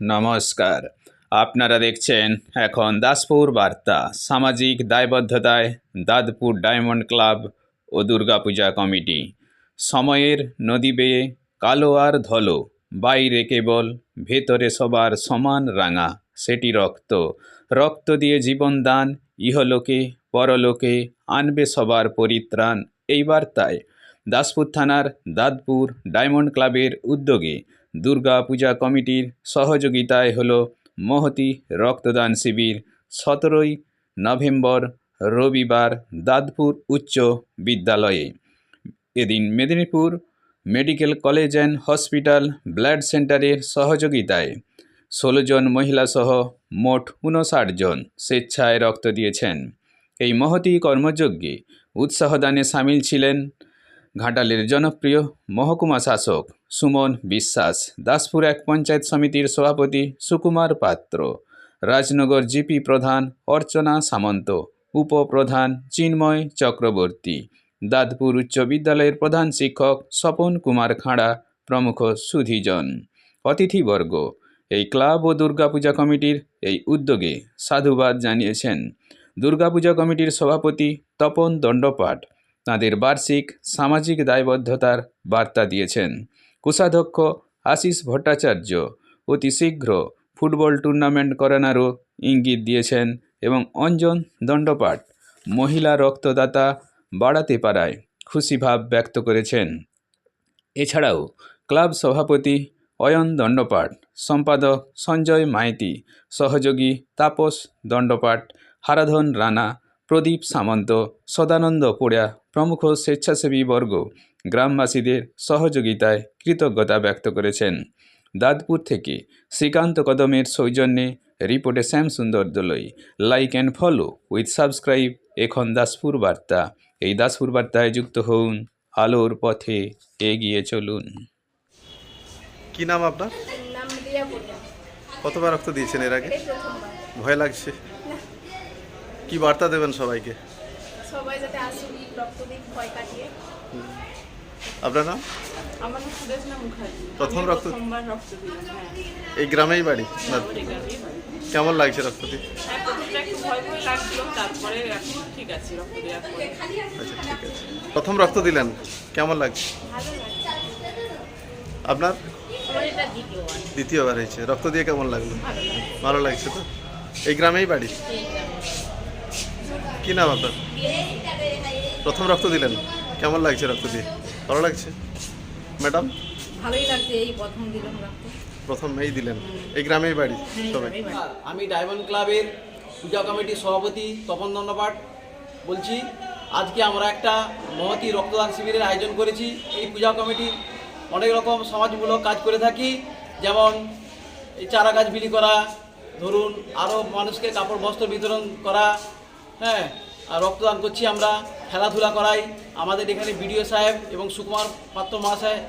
নমস্কার। আপনারা দেখছেন এখন দাসপুর বার্তা। সামাজিক দায়বদ্ধতায় দাদপুর ডায়মন্ড ক্লাব ও দুর্গাপূজা কমিটি। সময়ের নদী বেয়ে কালো আর ধলো, বাইরে কেবল, ভেতরে সবার সমান রাঙা, সেটি রক্ত। রক্ত দিয়ে জীবন দান, ইহলোকে পরলোকে আনবে সবার পরিত্রাণ। এই বার্তায় দাসপুর থানার দাদপুর ডায়মন্ড ক্লাবের উদ্যোগে দুর্গা পূজা কমিটির সহযোগিতায় হলো মহতি রক্তদান শিবির 17ই নভেম্বর রবিবার দাদপুর উচ্চ বিদ্যালয়ে। এদিন Medinipur medical college and hospital blood সেন্টারের সহযোগিতায় 16 জন মহিলাসহ মোট 59 জন স্বেচ্ছায় রক্ত দিয়েছেন। এই মহতি কর্মযজ্ঞে উৎসাহদানে সামিল ছিলেন ঘাটালের জনপ্রিয় মহকুমা শাসক সুমন বিশ্বাস, দাসপুর এক পঞ্চায়েত সমিতির সভাপতি সুকুমার পাত্র, রাজনগর জিপি প্রধান অর্চনা সামন্ত, উপপ্রধান চিন্ময় চক্রবর্তী, দাদপুর উচ্চ বিদ্যালয়ের প্রধান শিক্ষক স্বপন কুমার খাঁড়া প্রমুখ সুধীজন। অতিথিবর্গ এই ক্লাব ও দুর্গাপূজা কমিটির এই উদ্যোগে সাধুবাদ জানিয়েছেন। দুর্গাপূজা কমিটির সভাপতি তপন দণ্ডপাঠ তাঁদের বার্ষিক সামাজিক দায়বদ্ধতার বার্তা দিয়েছেন। কোষাধ্যক্ষ আশিস ভট্টাচার্য অতি শীঘ্র ফুটবল টুর্নামেন্ট করানোরও ইঙ্গিত দিয়েছেন এবং অঞ্জন দণ্ডপাঠ মহিলা রক্তদাতা বাড়াতে পারায় খুশিভাব ব্যক্ত করেছেন। এছাড়াও ক্লাব সভাপতি অয়ন দণ্ডপাঠ, সম্পাদক সঞ্জয় মাইতি, সহযোগী তাপস দণ্ডপাঠ, হারাধন রানা, প্রদীপ সামন্ত, সদানন্দ পোড়া প্রমুখ স্বেচ্ছাসেবী বর্গ গ্রামবাসীদের সহযোগিতায় কৃতজ্ঞতা ব্যক্ত করেছেন। দাদপুর থেকে শ্রীকান্ত কদমের সৌজন্যে রিপোর্টে Shyam Sundar Dolui. Like and follow with subscribe এখন দাসপুর বার্তা। এই দাসপুর বার্তায় যুক্ত হন, আলোর পথে এগিয়ে চলুন। কি নাম আপনার? নাম রিয়া পোটা। কতবার রক্ত দিয়েছেন এর আগে? এই প্রথমবার। ভয় লাগছে? কি বার্তা দেবেন সবাইকে? সবাই যাতে আসুক, রক্ত দিক, ভয় কাটিয়ে। আপনার নাম? আমার নাম সুদেশনা মুখার্জি। প্রথম রক্ত? প্রথমবার রক্ত দিলাম। হ্যাঁ, এই গ্রামেই বাড়ি? না, এই গ্রামেই বাড়ি। কেমন লাগছে রক্ত দিয়ে? হ্যাঁ, প্রথমটা একটু ভয় ভয় লাগছিল, তারপরে এখন ঠিক আছে রক্ত দেওয়ার পরে। আচ্ছা, ঠিক আছে। প্রথম রক্ত দিলেন, কেমন লাগছে? ভালো লাগছে। আপনার আমার এটা দ্বিতীয়বার। দ্বিতীয়বার হয়েছে, রক্ত দিয়ে কেমন লাগলো? ভালো লাগছে। ভালো লাগছে তো? এই গ্রামেই বাড়ি? এই গ্রামে। কি নাম আপনার? প্রথম রক্ত দিলেন, কেমন লাগছে রক্ত দিয়ে? ভালো লাগছে? ম্যাডাম? ভালোই লাগছে, এই প্রথম দিলাম রক্ত। প্রথম এই দিলেন, এই গ্রামেই বাড়ি সবাই? আমি ডায়মন্ড ক্লাবের পূজা কমিটির সভাপতি তপন দণ্ডপাঠ বলছি। আজকে আমরা একটা মহতি রক্তদান শিবিরের আয়োজন করেছি। এই পূজা কমিটি অনেক রকম সমাজমূলক কাজ করে থাকি, যেমন এই চারা গাছ বিলি করা, ধরুন আরও মানুষকে কাপড় বস্ত্র বিতরণ করা, হ্যাঁ, আর রক্তদান করছি আমরা, খেলাধুলা করাই। আমাদের এখানে বিডিও সাহেব এবং সুকুমার পাত্র মহাশয়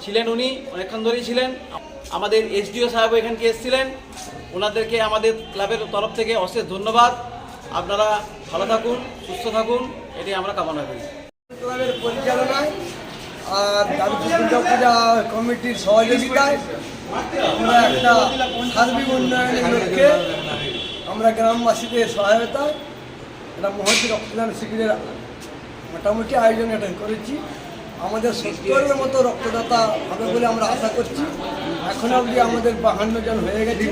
ছিলেন, উনি অনেকক্ষণ ধরেই ছিলেন। আমাদের এসডিও সাহেবও এখানকে এসেছিলেন, ওনাদেরকে আমাদের ক্লাবের তরফ থেকে অশেষ ধন্যবাদ। আপনারা ভালো থাকুন, সুস্থ থাকুন, এটাই আমরা কামনা করি। ক্লাবের পরিচালনায় আর দাদপুর দুর্গাপূজা কমিটির সহযোগিতায় আমরা একটা সার্বিক উন্নয়নের লক্ষ্যে আমরা গ্রামবাসীদের সহায়তায় একটা মহতি রক্তদান শিবিরের মোটামুটি আয়োজন এটা করেছি। আমাদের 70-এর মতো রক্তদাতা হবে বলে আমরা আশা করছি। এখন অবধি আমাদের 52 জন হয়ে গেছে।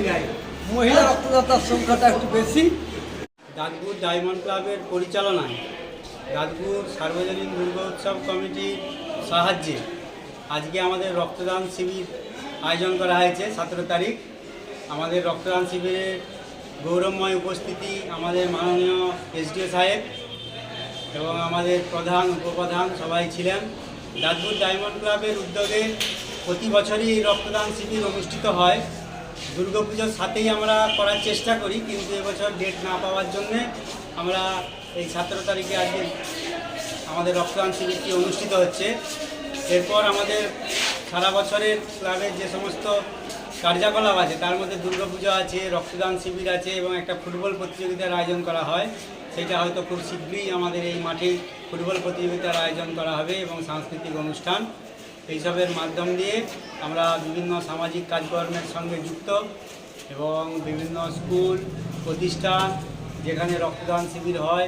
মহিলা রক্তদাতার সংখ্যাটা একটু বেশি। দাদপুর ডায়মন্ড ক্লাবের পরিচালনায় দাদপুর সার্বজনীন দুর্গোৎসব কমিটির সাহায্যে আজকে আমাদের রক্তদান শিবির আয়োজন করা হয়েছে 17 তারিখ। আমাদের রক্তদান শিবিরের গৌরবময় উপস্থিতি আমাদের মাননীয় এসডিও সাহেব এবং আমাদের প্রধান উপপ্রধান সবাই ছিলেন। দাদপুর ডায়মন্ড ক্লাবের উদ্যোগে প্রতি বছরই এই রক্তদান শিবির অনুষ্ঠিত হয়। দুর্গাপুজোর সাথেই আমরা করার চেষ্টা করি, কিন্তু এবছর ডেট না পাওয়ার জন্যে আমরা এই 17 তারিখে আজকে আমাদের রক্তদান শিবিরটি অনুষ্ঠিত হচ্ছে। এরপর আমাদের সারা বছরের ক্লাবের যে সমস্ত কার্যকলাপ আছে তার মধ্যে দুর্গাপুজো আছে, রক্তদান শিবির আছে এবং একটা ফুটবল প্রতিযোগিতার আয়োজন করা হয়। সেটা হয়তো খুব শীঘ্রই আমাদের এই মাঠে ফুটবল প্রতিযোগিতার আয়োজন করা হবে এবং সাংস্কৃতিক অনুষ্ঠান। এইসবের মাধ্যম দিয়ে আমরা বিভিন্ন সামাজিক কাজকর্মের সঙ্গে যুক্ত এবং বিভিন্ন স্কুল প্রতিষ্ঠান যেখানে রক্তদান শিবির হয়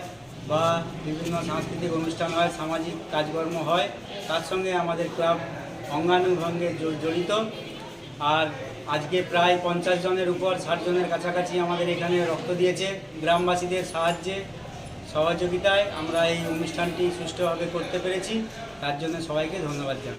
বা বিভিন্ন সাংস্কৃতিক অনুষ্ঠান হয়, সামাজিক কাজকর্ম হয়, তার সঙ্গে আমাদের ক্লাব অঙ্গানুভঙ্গে জড়িত। আর আজকে প্রায় 50 জনের উপর 60 জনের কাছাকাছি আমাদের এখানে রক্ত দিয়েছে। গ্রামবাসীদের সাহায্যে সহযোগিতায় আমরা এই অনুষ্ঠানটি সুষ্ঠুভাবে করতে পেরেছি, তার জন্য সবাইকে ধন্যবাদ জানাই।